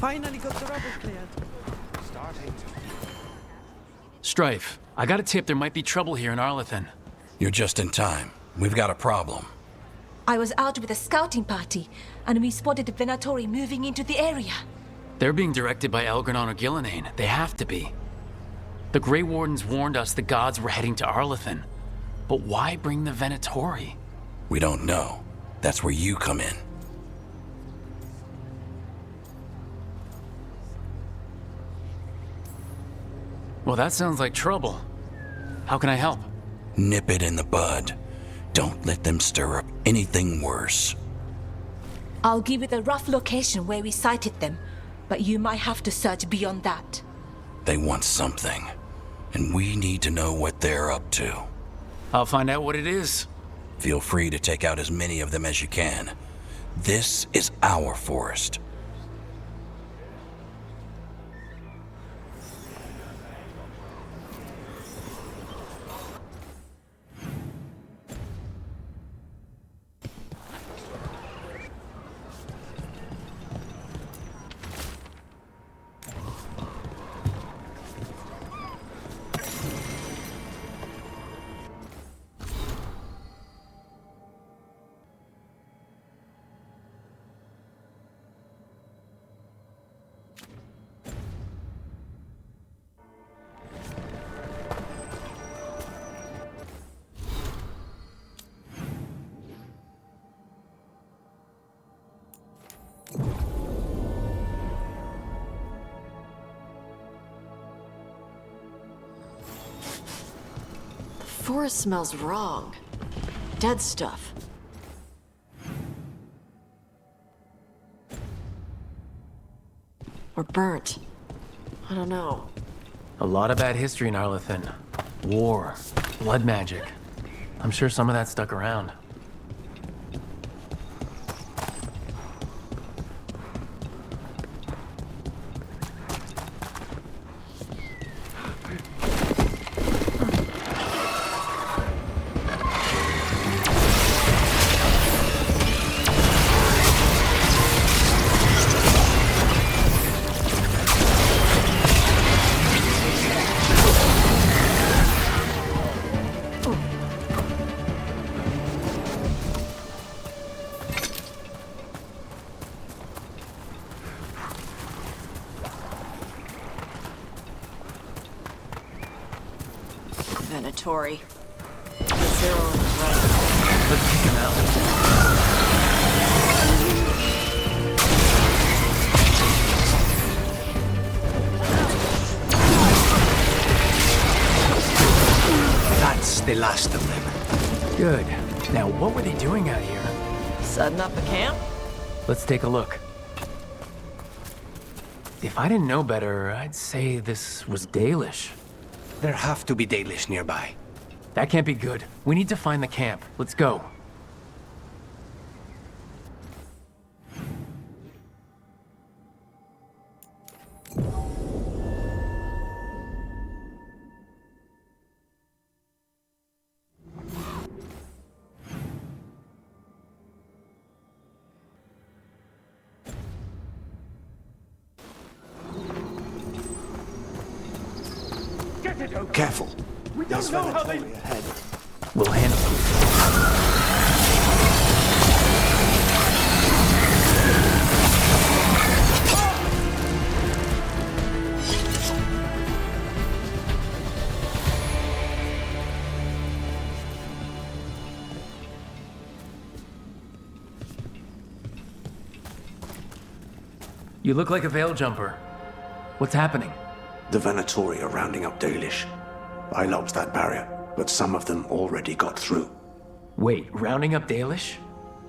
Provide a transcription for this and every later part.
finally got the rubble cleared. Strife, I got a tip there might be trouble here in Arlethan. You're just in time. We've got a problem. I was out with a scouting party, and we spotted the Venatori moving into the area. They're being directed by Elgornon or Gillenane. They have to be. The Grey Wardens warned us the gods were heading to Arlethan. But why bring the Venatori? We don't know. That's where you come in. Well, that sounds like trouble. How can I help? Nip it in the bud. Don't let them stir up anything worse. I'll give you the rough location where we sighted them, but you might have to search beyond that. They want something, and we need to know what they're up to. I'll find out what it is. Feel free to take out as many of them as you can. This is our forest. The forest smells wrong. Dead stuff. Or burnt. I don't know. A lot of bad history in Arlethan. War, blood magic. I'm sure some of that stuck around. Venatori. The Zero was right. Let's kick him out. That's the last of them. Good. Now, what were they doing out here? Setting up a camp? Let's take a look. If I didn't know better, I'd say this was Dalish. There have to be Dalish nearby. That can't be good. We need to find the camp. Let's go. Careful. There's Venatori ahead. We'll handle it. You look like a veil jumper. What's happening? The Venatori are rounding up Dalish. I locked that barrier, but some of them already got through. Wait, rounding up Dalish?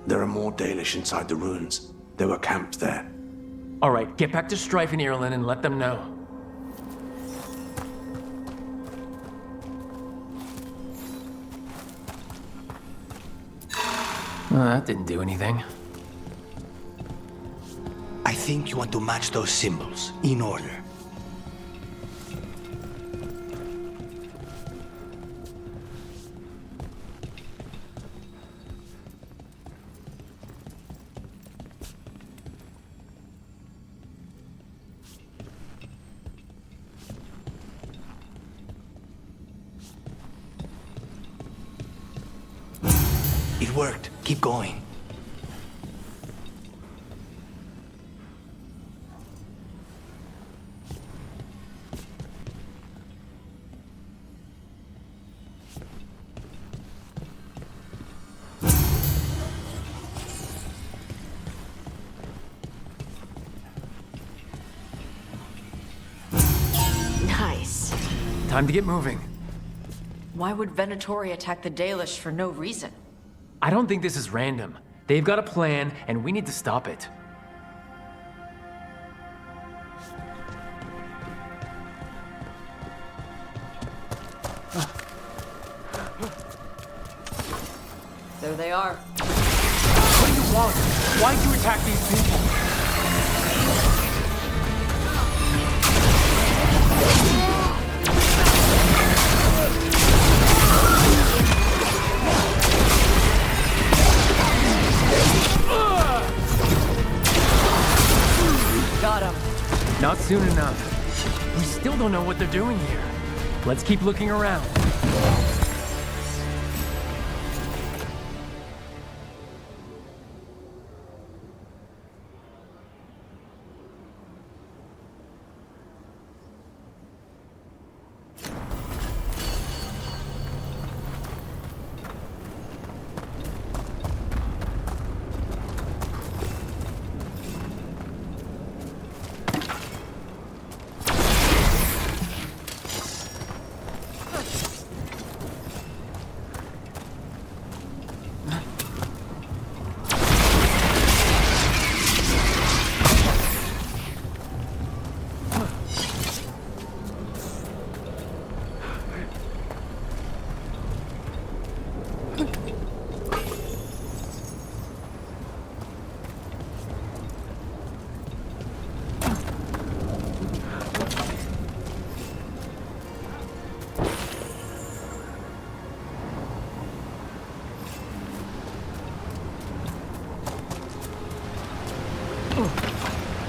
There are more Dalish inside the ruins. They were camped there. All right, get back to Strife and Ireland and let them know. Well, that didn't do anything. I think you want to match those symbols in order. It worked. Keep going. Nice. Time to get moving. Why would Venatori attack the Dalish for no reason? I don't think this is random. They've got a plan, and we need to stop it. There they are. What do you want? Why'd you attack these people? Got him. Not soon enough. We still don't know what they're doing here. Let's keep looking around.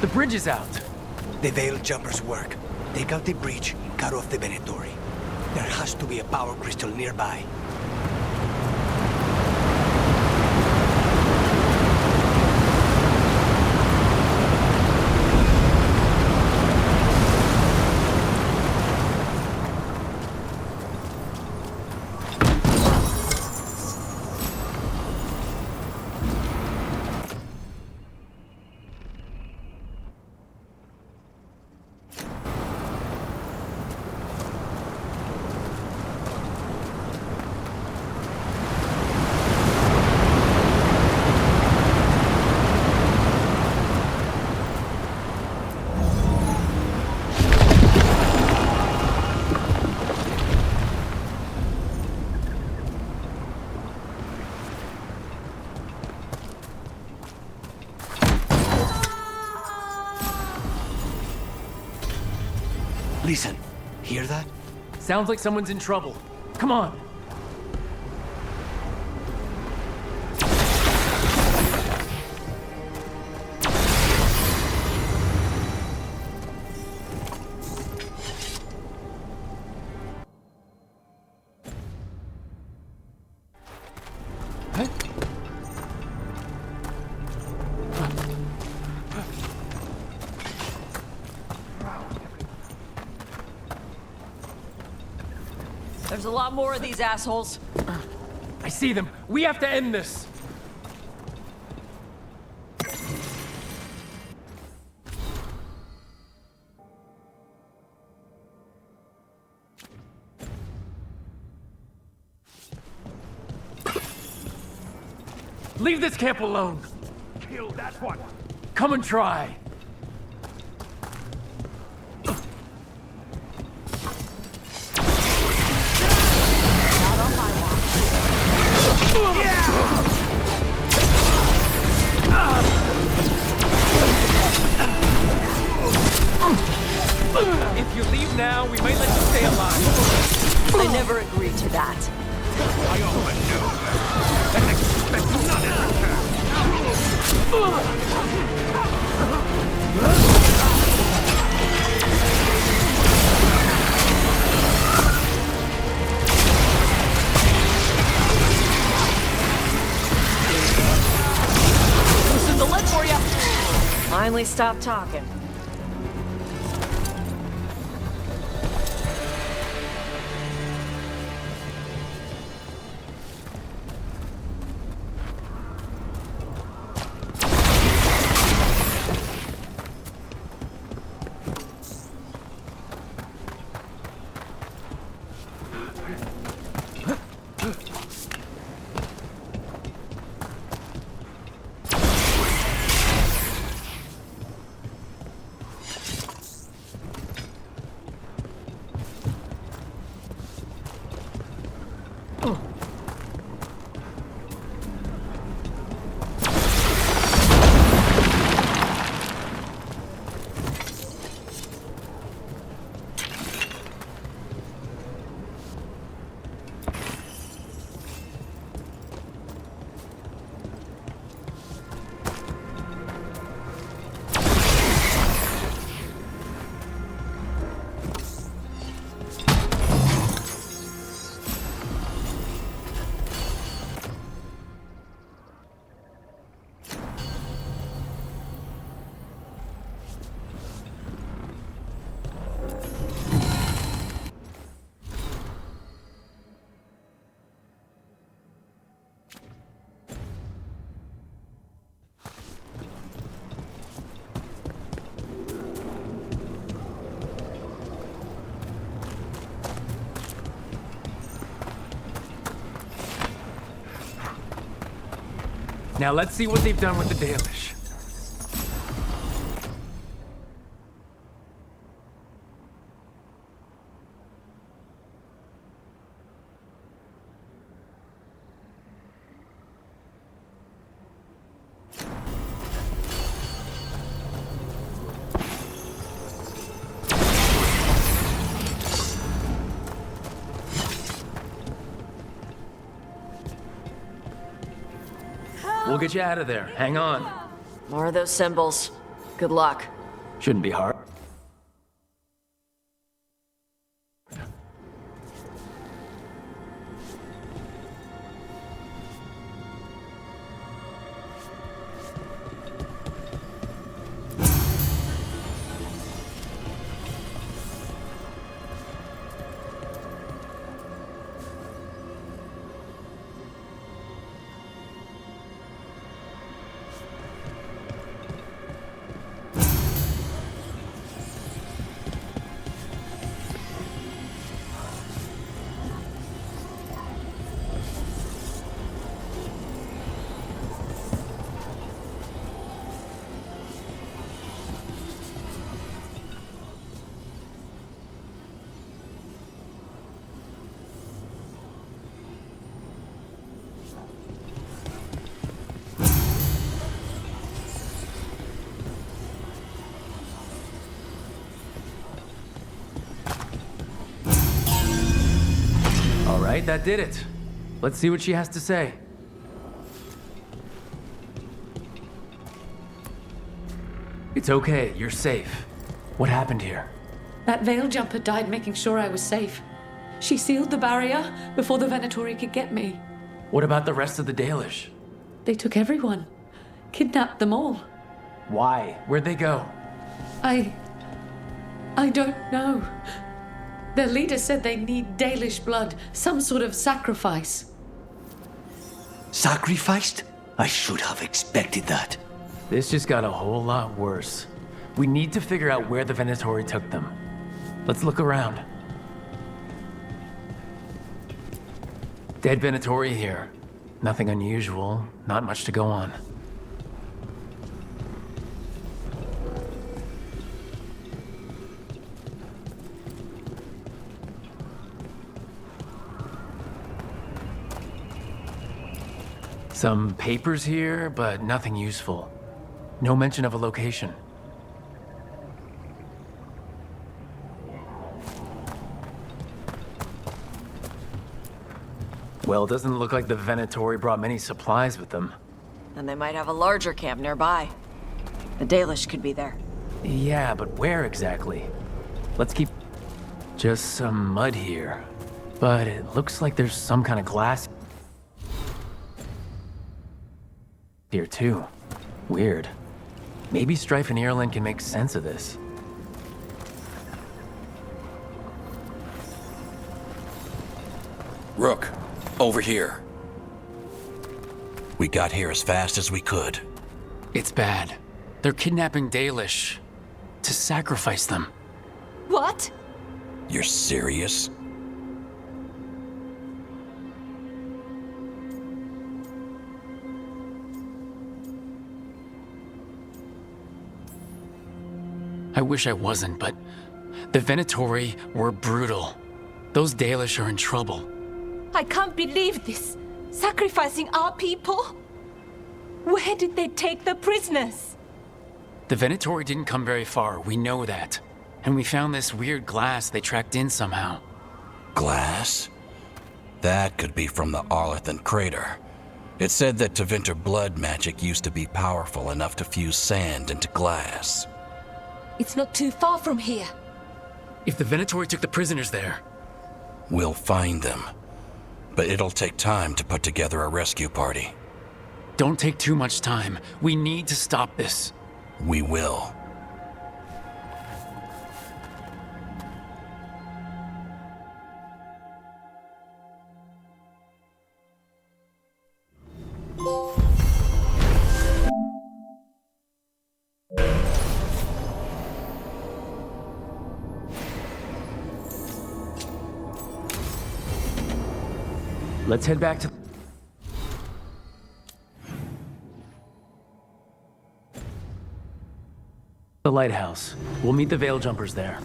The bridge is out. The Veiled Jumpers work. Take out the breach, cut off the Venatori. There has to be a power crystal nearby. Listen, hear that? Sounds like someone's in trouble. Come on. There's a lot more of these assholes. I see them. We have to end this. Leave this camp alone. Kill that one. Come and try. If you leave now, we might let you stay alive. I never agreed to that. I always knew that. And expect none in return. finally stopped talking. Now let's see what they've done with the Dalish. We'll get you out of there. Hang on. More of those symbols. Good luck. Shouldn't be hard. All right, that did it. Let's see what she has to say. It's okay, you're safe. What happened here? That veil jumper died making sure I was safe. She sealed the barrier before the Venatori could get me. What about the rest of the Dalish? They took everyone. Kidnapped them all. Why? Where'd they go? I don't know. Their leader said they need Dalish blood, some sort of sacrifice. Sacrificed? I should have expected that. This just got a whole lot worse. We need to figure out where the Venatori took them. Let's look around. Dead Venatori here. Nothing unusual, not much to go on. Some papers here, but nothing useful. No mention of a location. Well, it doesn't look like the Venatori brought many supplies with them. Then they might have a larger camp nearby. The Dalish could be there. Yeah, but where exactly? Let's keep... Just some mud here. But it looks like there's some kind of glass here too. Weird. Maybe Strife and Ireland can make sense of this. Rook, over here. We got here as fast as we could. It's bad. They're kidnapping Dalish to sacrifice them. What? You're serious? I wish I wasn't, but the Venatori were brutal. Those Dalish are in trouble. I can't believe this. Sacrificing our people? Where did they take the prisoners? The Venatori didn't come very far, we know that. And we found this weird glass they tracked in somehow. Glass? That could be from the Arlethan crater. It said that Tevinter blood magic used to be powerful enough to fuse sand into glass. It's not too far from here. If the Venatori took the prisoners there... We'll find them. But it'll take time to put together a rescue party. Don't take too much time. We need to stop this. We will. Let's head back to... the lighthouse. We'll meet the Veil Jumpers there.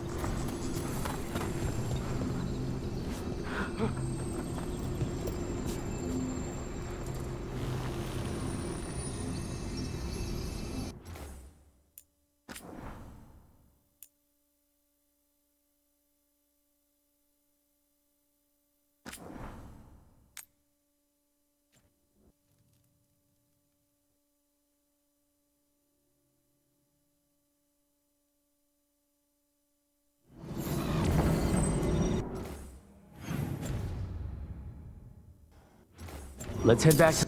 Let's head back to...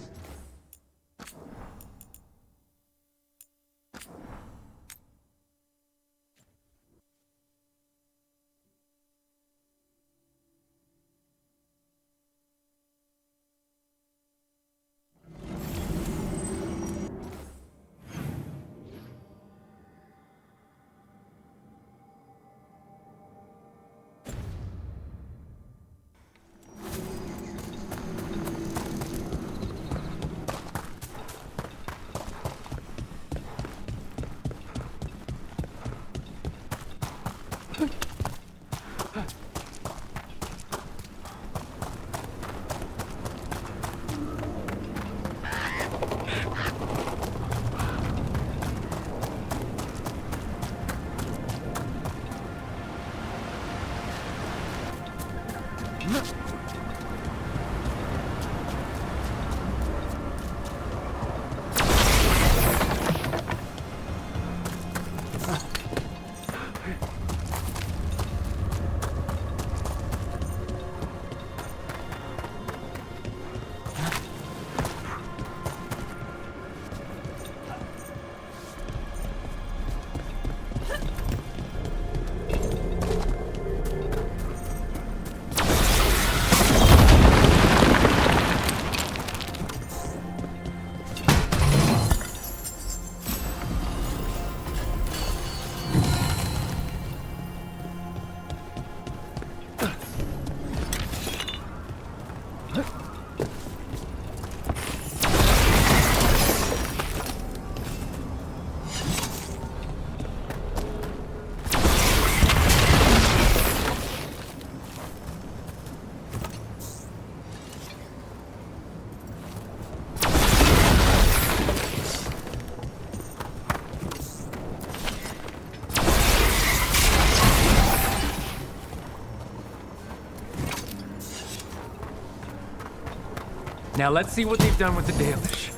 Now let's see what they've done with the Dalish.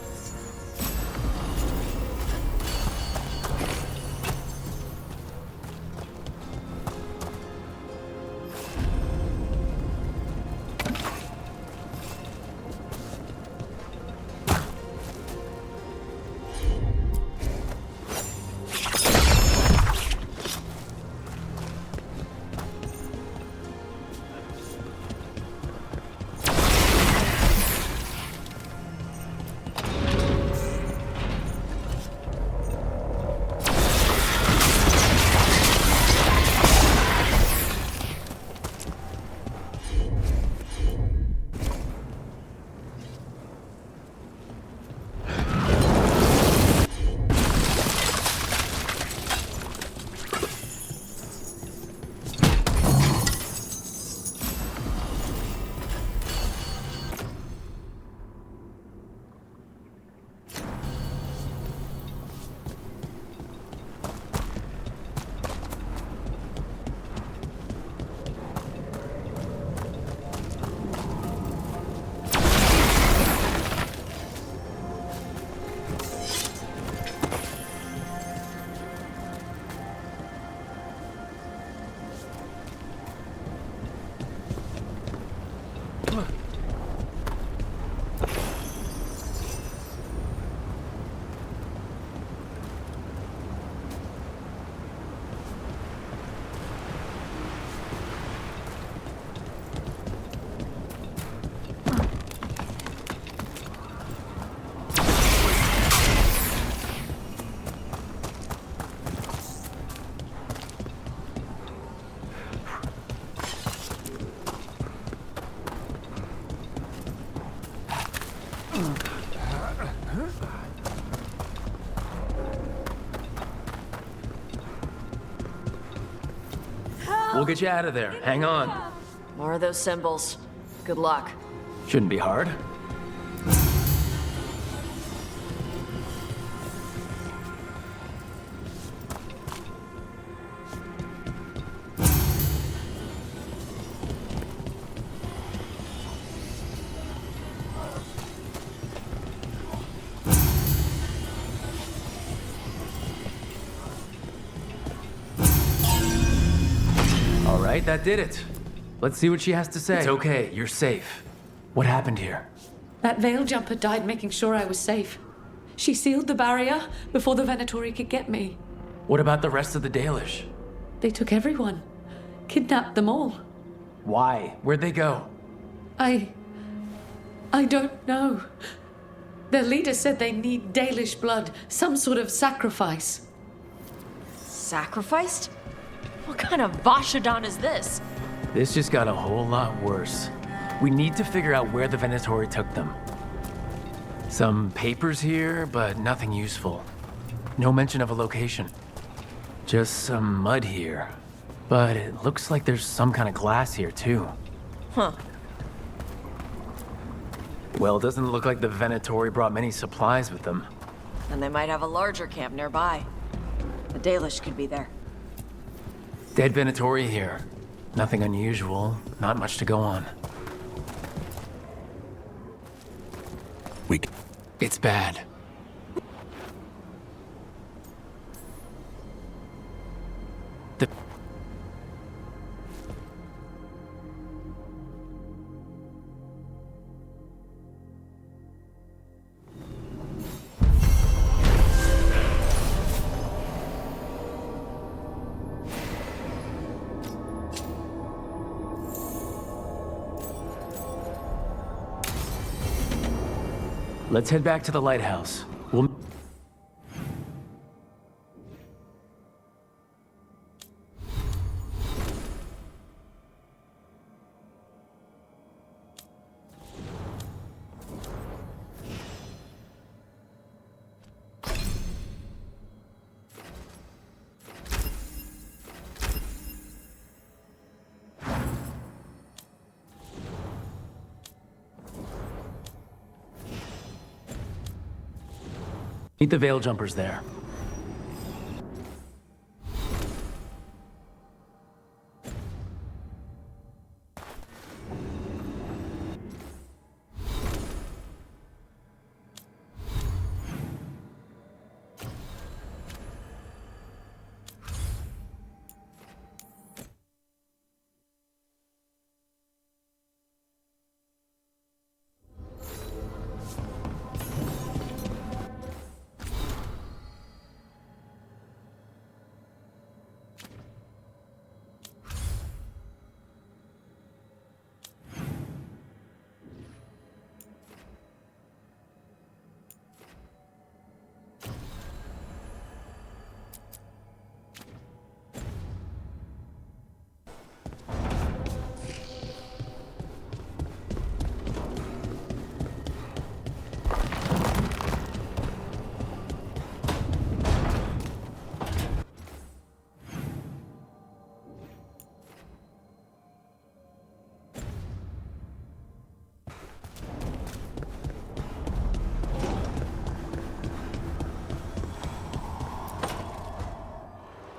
We'll get you out of there. Hang on. More of those symbols. Good luck. Shouldn't be hard. All right, that did it. Let's see what she has to say. It's okay, you're safe. What happened here? That veil jumper died making sure I was safe. She sealed the barrier before the Venatori could get me. What about the rest of the Dalish? They took everyone. Kidnapped them all. Why? Where'd they go? I don't know. Their leader said they need Dalish blood, some sort of sacrifice. Sacrificed? What kind of Vashadan is this? This just got a whole lot worse. We need to figure out where the Venatori took them. Some papers here, but nothing useful. No mention of a location. Just some mud here. But it looks like there's some kind of glass here, too. Huh. Well, it doesn't look like the Venatori brought many supplies with them. And they might have a larger camp nearby. The Dalish could be there. Dead Venatori here. Nothing unusual, not much to go on. It's bad. Let's head back to the lighthouse. We'll... Meet the Veil Jumpers there.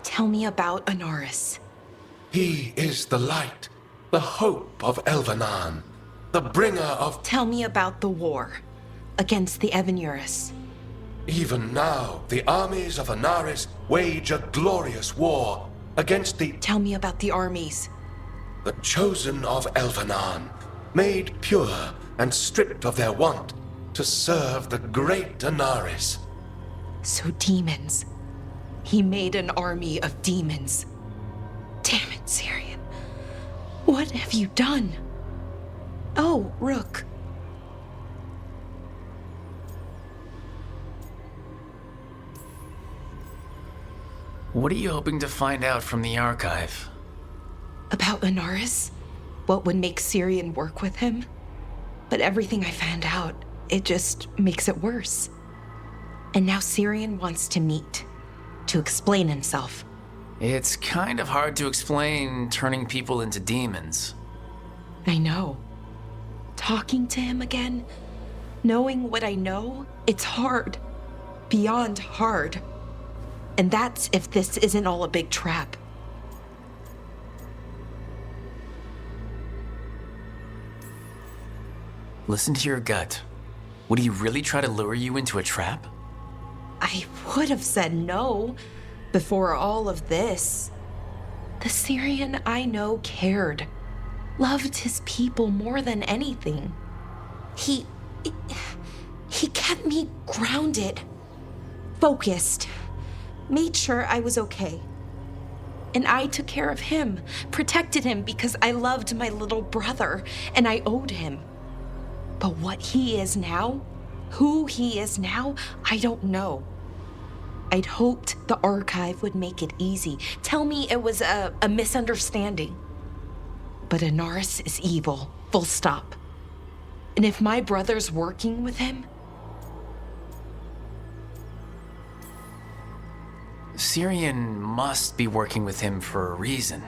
Tell me about Anaris. He is the light, the hope of Elvenan, the bringer of... Tell me about the war against the Evenuris. Even now, the armies of Anaris wage a glorious war against the... Tell me about the armies. The chosen of Elvenan, made pure and stripped of their want to serve the great Anaris. So demons. He made an army of demons. Damn it, Syrian. What have you done? Oh, Rook. What are you hoping to find out from the archive? About Anaris? What would make Syrian work with him? But everything I found out, it just makes it worse. And now Syrian wants to meet, to explain himself. It's kind of hard to explain turning people into demons. I know. Talking to him again, knowing what I know, it's hard. Beyond hard. And that's if this isn't all a big trap. Listen to your gut. Would he really try to lure you into a trap? I would have said no before all of this. The Syrian I know cared, loved his people more than anything. He kept me grounded, focused, made sure I was okay. And I took care of him, protected him because I loved my little brother and I owed him. But what he is now, who he is now, I don't know. I'd hoped the archive would make it easy, tell me it was a misunderstanding. But Inaris is evil, full stop. And if my brother's working with him... Syrian must be working with him for a reason.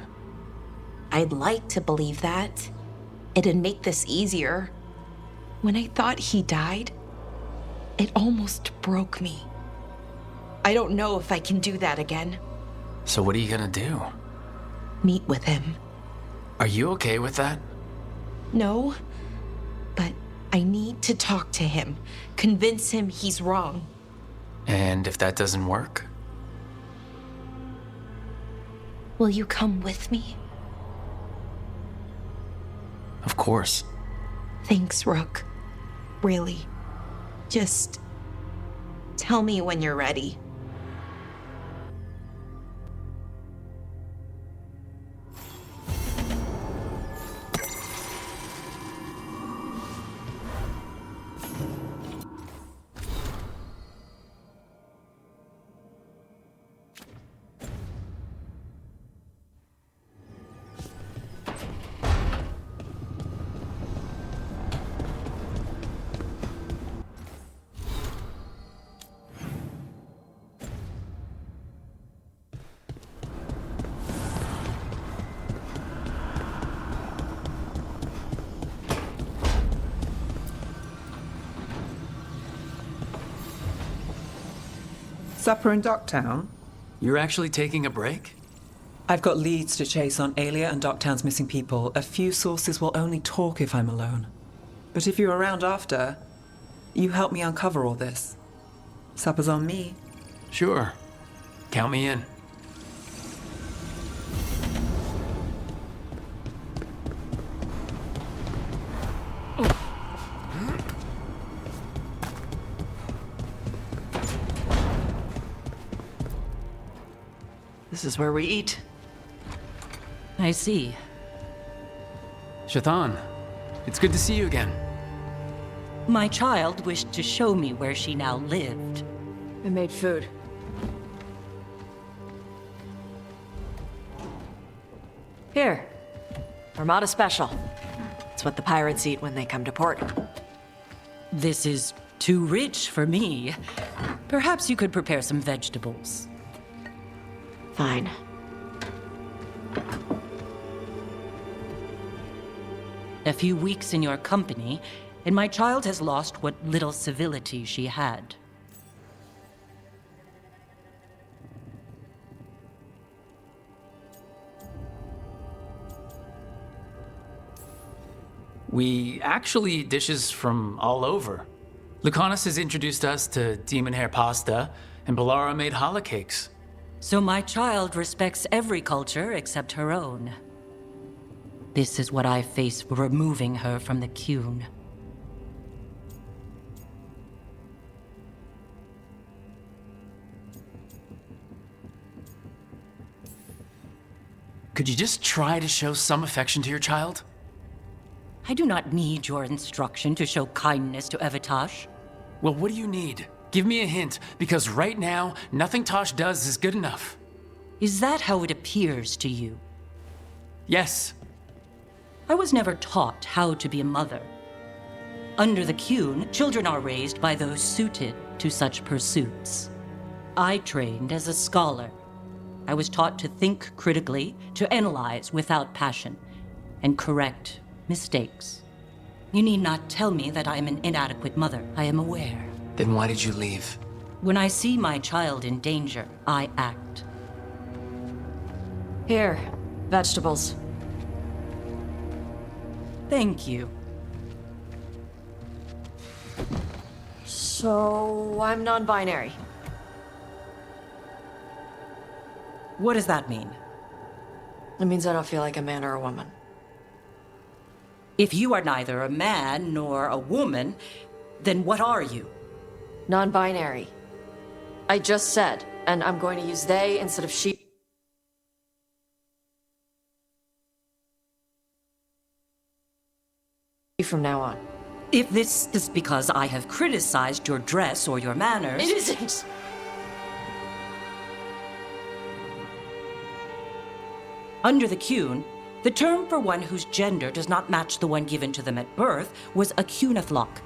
I'd like to believe that. It'd make this easier. When I thought he died, it almost broke me. I don't know if I can do that again. So what are you gonna do? Meet with him. Are you okay with that? No, but I need to talk to him, convince him he's wrong. And if that doesn't work? Will you come with me? Of course. Thanks, Rook. Really. Just tell me when you're ready. Supper in Docktown? You're actually taking a break? I've got leads to chase on Alia and Docktown's missing people. A few sources will only talk if I'm alone. But if you're around after, you help me uncover all this. Supper's on me. Sure. Count me in. This is where we eat. I see. Shathan, it's good to see you again. My child wished to show me where she now lived. I made food. Here. Armada Special. It's what the pirates eat when they come to port. This is too rich for me. Perhaps you could prepare some vegetables. Fine. A few weeks in your company, and my child has lost what little civility she had. We actually eat dishes from all over. Lucanus has introduced us to demon hair pasta, and Balara made challah cakes. So my child respects every culture except her own. This is what I face for removing her from the Qun. Could you just try to show some affection to your child? I do not need your instruction to show kindness to Evitash. Well, what do you need? Give me a hint, because right now, nothing Tosh does is good enough. Is that how it appears to you? Yes. I was never taught how to be a mother. Under the Qun, children are raised by those suited to such pursuits. I trained as a scholar. I was taught to think critically, to analyze without passion, and correct mistakes. You need not tell me that I am an inadequate mother. I am aware. Then why did you leave? When I see my child in danger, I act. Here, vegetables. Thank you. So, I'm non-binary. What does that mean? It means I don't feel like a man or a woman. If you are neither a man nor a woman, then what are you? Non-binary. I just said, and I'm going to use they instead of she. From now on. If this is because I have criticized your dress or your manners... It isn't! Under the Qun, the term for one whose gender does not match the one given to them at birth was a Qunathlok.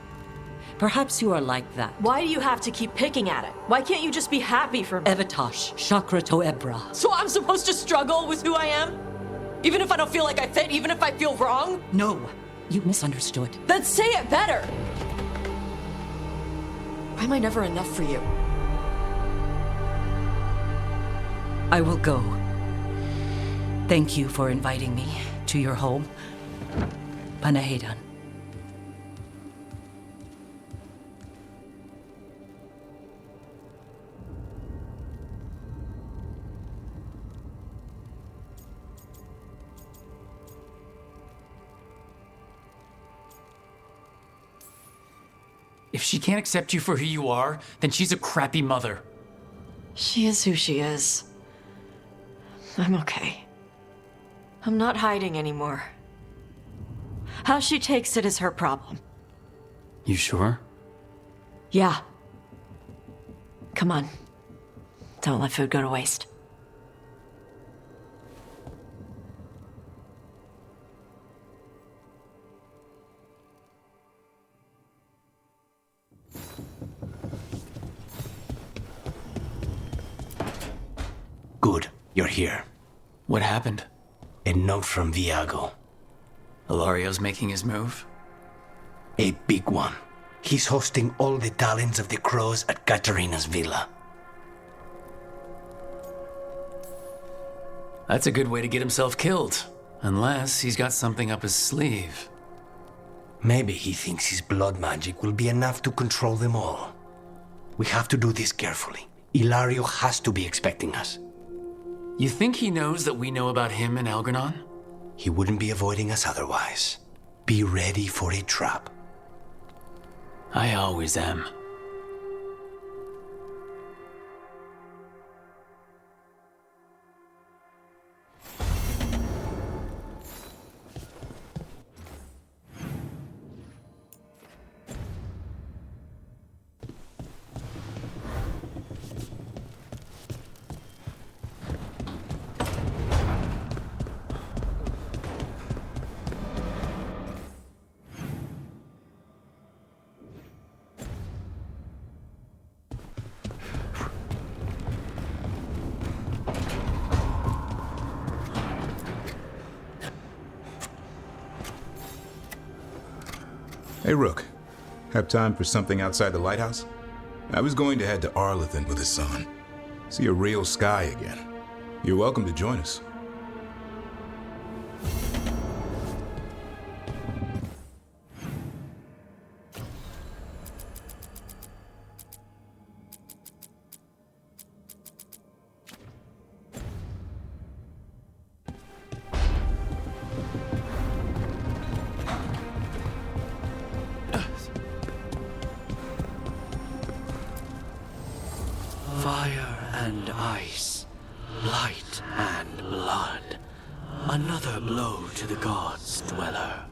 Perhaps you are like that. Why do you have to keep picking at it? Why can't you just be happy for me? Evitash, Chakra Toebra. So I'm supposed to struggle with who I am? Even if I don't feel like I fit, even if I feel wrong? No, you misunderstood. Then say it better! Why am I never enough for you? I will go. Thank you for inviting me to your home. Panahedan. If she can't accept you for who you are, then she's a crappy mother. She is who she is. I'm okay. I'm not hiding anymore. How she takes it is her problem. You sure? Yeah. Come on. Don't let food go to waste. Good, you're here. What happened? A note from Viago. Ilario's making his move? A big one. He's hosting all the talents of the crows at Katarina's villa. That's a good way to get himself killed. Unless he's got something up his sleeve. Maybe he thinks his blood magic will be enough to control them all. We have to do this carefully. Ilario has to be expecting us. You think he knows that we know about him and Algernon? He wouldn't be avoiding us otherwise. Be ready for a trap. I always am. Hey, Rook. Have time for something outside the lighthouse? I was going to head to Arlington with the sun. See a real sky again. You're welcome to join us. Fire and ice, light and blood. Another blow to the gods' dweller.